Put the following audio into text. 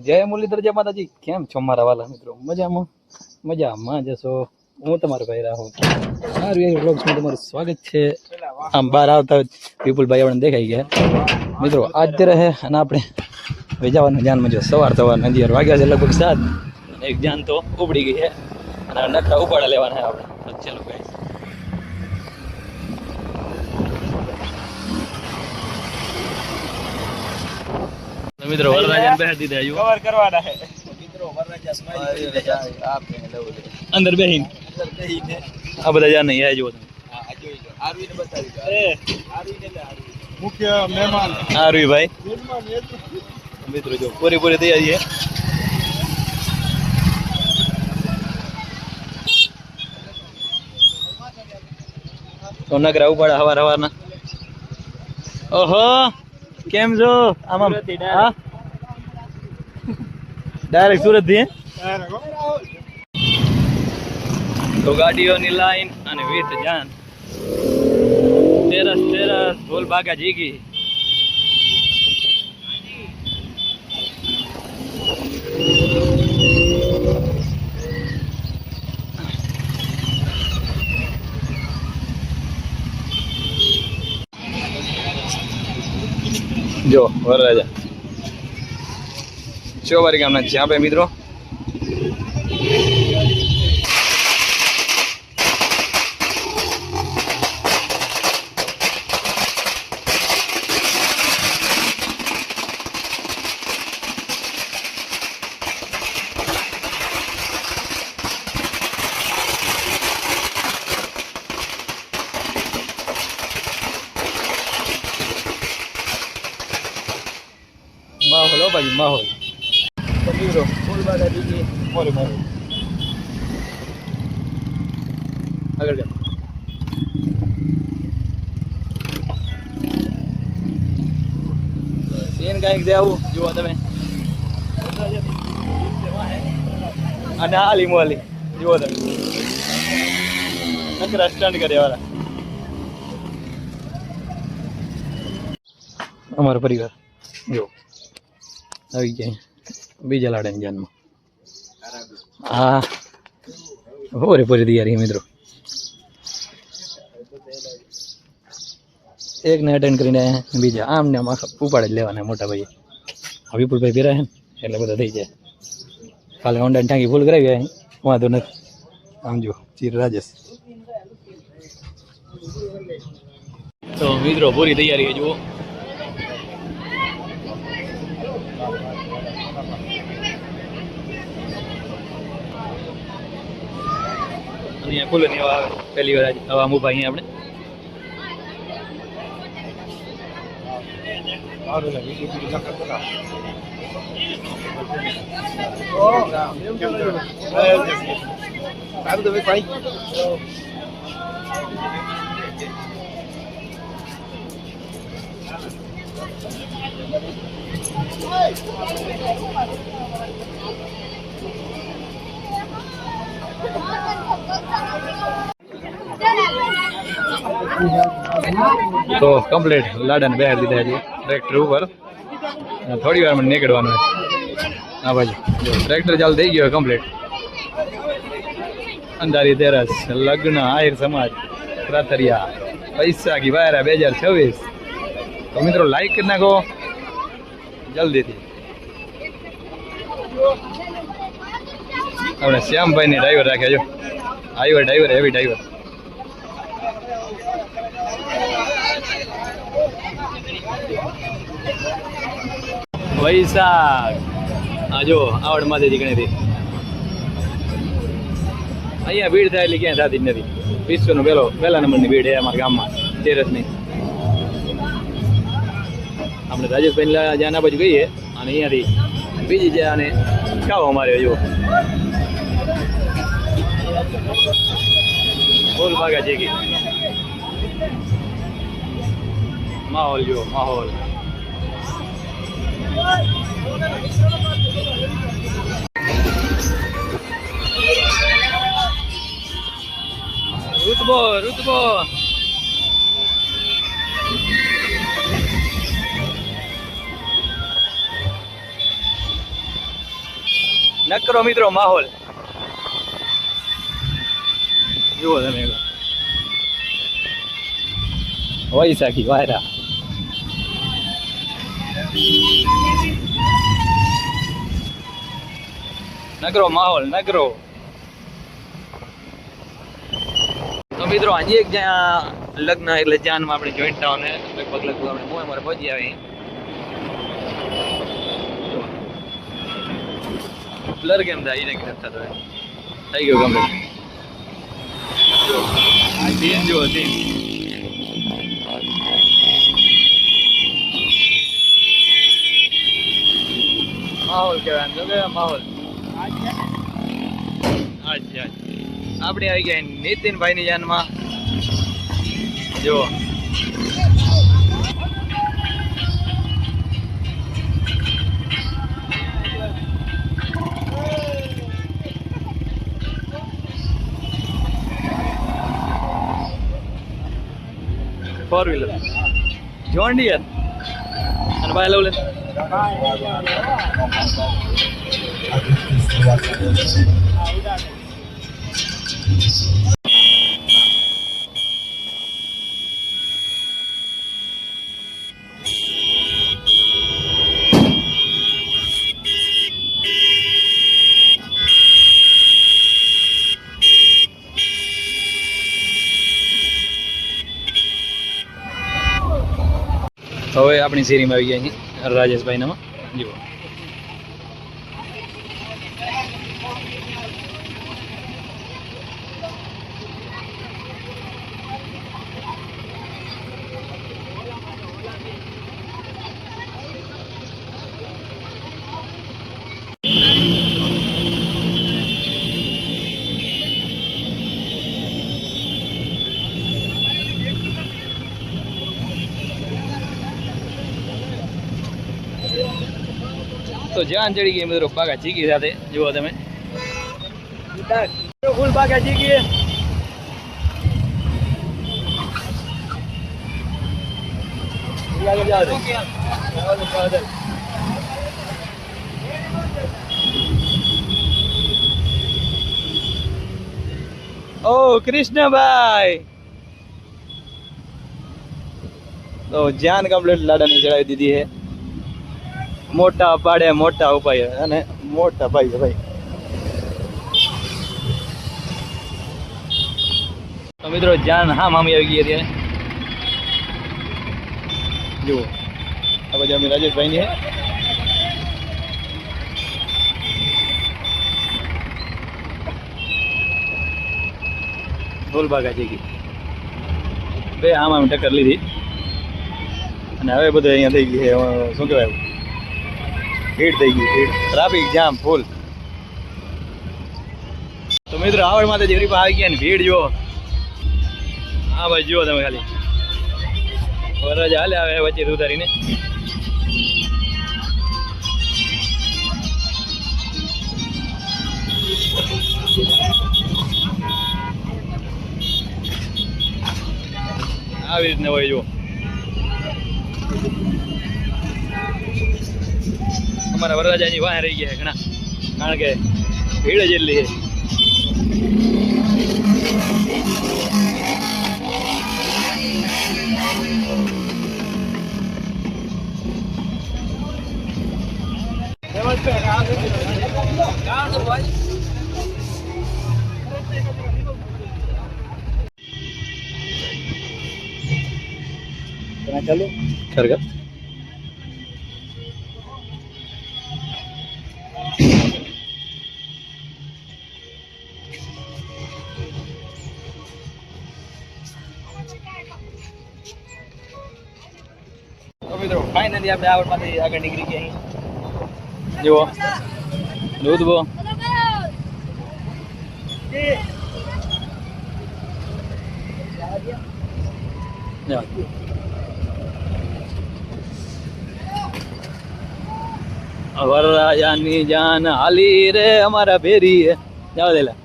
જય મુરલીધર, જય માતાજી. કેમ છો મારા વાલા મિત્રો? મજામાં મજામાં જશો. હું તમારો ભાઈ રાહુલ વ્લોગ્સમાં તમારું સ્વાગત છે. આમ બહાર આવતા વિપુલભાઈ આપણને દેખાઈ ગયા મિત્રો. આજ રહે અને આપણે વેજાવાનું જાનમાં જો સવારના 11 વાગ્યા છે લગભગ 7. એક જાન તો ઉપડી ગઈ છે અને નકરા ઉપાડા લેવાના આપણે. ચાલો ભાઈ મિત્રો વરરાજાને બેહાડી દીધા જો કવર કરવાના છે મિત્રો. વરરાજા સ્માઈલ આપને લવ અંદર બેહીને આ બધા જાન નહીં આજો તમે. હા આજો આરવીને બતાવી દો. અરે આરવીને લે આરવી મુખ્ય મહેમાન આરવી ભાઈ મિત્રો જો પૂરી તૈયારી છે. તો નગરા ઉપાડા હવારના. ઓહો કેમ છો? આમાં હા ડાયરેક્ટ સુરત થી તો ગાડીઓની લાઈન અને વીત જાન તેરસ ઢોલ ભાગા જીગી. જો વરરાજા ચોવારી ગામના જ્યાં ભાઈ મિત્રો. માહોલ હો ભાઈ માહોલ. ફૂલ બાગા દીધી મોરે આગળ જાઓ. સીન કાંઈક દે આવું જુઓ તમે. અને આલી મોલી જુઓ તમે નકરા સ્ટન્ટ કરે વાળા અમારો પરિવાર જો આવી ગયા બીજા લાડાની જાનમાં. હા પૂરી તૈયારી મિત્રો. એકને અટેન્ડ કરીને બીજા આમ ને આમ ઉપાડે જ લેવાના મોટા ભાઈ. વિપુલભાઈ પહેરાય ને એટલે બધા થઈ જાય. કાલે ઓનલાઈન ટાંકી ફૂલ કરાવી અહીં વાંધો નથી. આમ જો ચીર રાજેશ. તો મિત્રો પૂરી તૈયારી જુઓ. અહીંયા ફૂલ ની આવે પહેલી વાર હવા ઉભા અહીંયા આપણે. તો કમ્પ્લીટ લાડાને બેહાડી દીધા છે ટ્રેક્ટર ઉપર. થોડી વાર મને નીકળવાનું. હા બાજુ જો ટ્રેક્ટર ચાલુ થઈ ગયો કમ્પ્લીટ. અંધારી તેરસ લગ્ન આહિર સમાજ પ્રાતરિયા પૈસાકી વાયરા 2026. તો મિત્રો લાઈક કરી નાખો જલ્દીથી. આપણે શ્યામભાઈ ને ડ્રાઈવર રાખ્યા જો. Driver heavy driver. વૈશાખ હા જો આવડ માથેથી ગણીથી અહીંયા ભીડ થાય એટલે ક્યાંય થતી જ નથી. વિશ્વનો પહેલા નંબરની ભીડ છે અમારા ગામમાં તેરસની. આપણે રાજેશભાઈ જ્યાં આ બાજુ ગઈએ અને અહીંયાથી બીજી જ્યાં અને ખાવ અમારે જો ફૂલ ભાગા છે કે માહોલ જો માહોલ. રુતબો નકરો મિત્રો માહોલ જુઓ તમે વૈશાખી વાયરા નકરો માહોલ નકરો. તો મિત્રો આજે એક જ્યાં લગ્ન એટલે જાનમાં આપણે જોઈન્ટ ટાઉન લગભગ આપણે મોય મારે પહોંચી આવી બ્લર કેમ થાય એને કેમ થતો થઈ ગયો કમ્પ્લીટ. સીન જુઓ સીન માહોલ કહેવાય તો કે માહોલ. અચ્છા આપણે આવી ગયા નીતિનભાઈ ની જાનમાં જુઓ. ફોર વ્હીલર જોન ડિયર અને ભાઈ લવ લે હવે આપણી શેરીમાં આવી ગયા અહીં રાજેશભાઈનામાં જુઓ. તો જાન ચડી ગઈ મિત્રો બાગા ચીકી સાથે જુઓ તમે ફૂલ બાગા ચીકી. ઓ કૃષ્ણભાઈ તો જાન કમ્પ્લીટ લાડાની ચડાવી દીધી છે. મોટા પાડે મોટા ઉપાય અને મોટા ભાઈ છે ભાઈ. તો મિત્રો જાન હા મામી આવી ગઈ અત્યારે જુઓ. આ પછી અમે રાજેશભાઈ ની ફૂલબાગા જઈ બે આમ આમ ટક્કર લીધી અને હવે બધું અહીંયા થઈ ગયું છે શું કહેવાય ભીડ થઈ ગઈ ભીડ ટ્રાફિક જામ ફૂલ. તો મિત્રો આવડ માટે જેરી પર આવી ગયા ને ભીડ જુઓ. હા ભાઈ જુઓ તમે ખાલી વરરાજા હાલે આવે વચ્ચે ઉતારીને. આવી રીતના હોય જુઓ. અમારા વરરાજાની વાહ રહી ગયા ઘણા કારણ કે ભીડ જ એટલી છે. ચાલો ખરેખર મિત્રો ફાઇનલી આપણે આવડમાંથી આગળ નીકળી ગયા અહીં જુઓ દૂધ બો વરરાજાની જાન હાલી રે અમારા ભેરી જાવ દેલા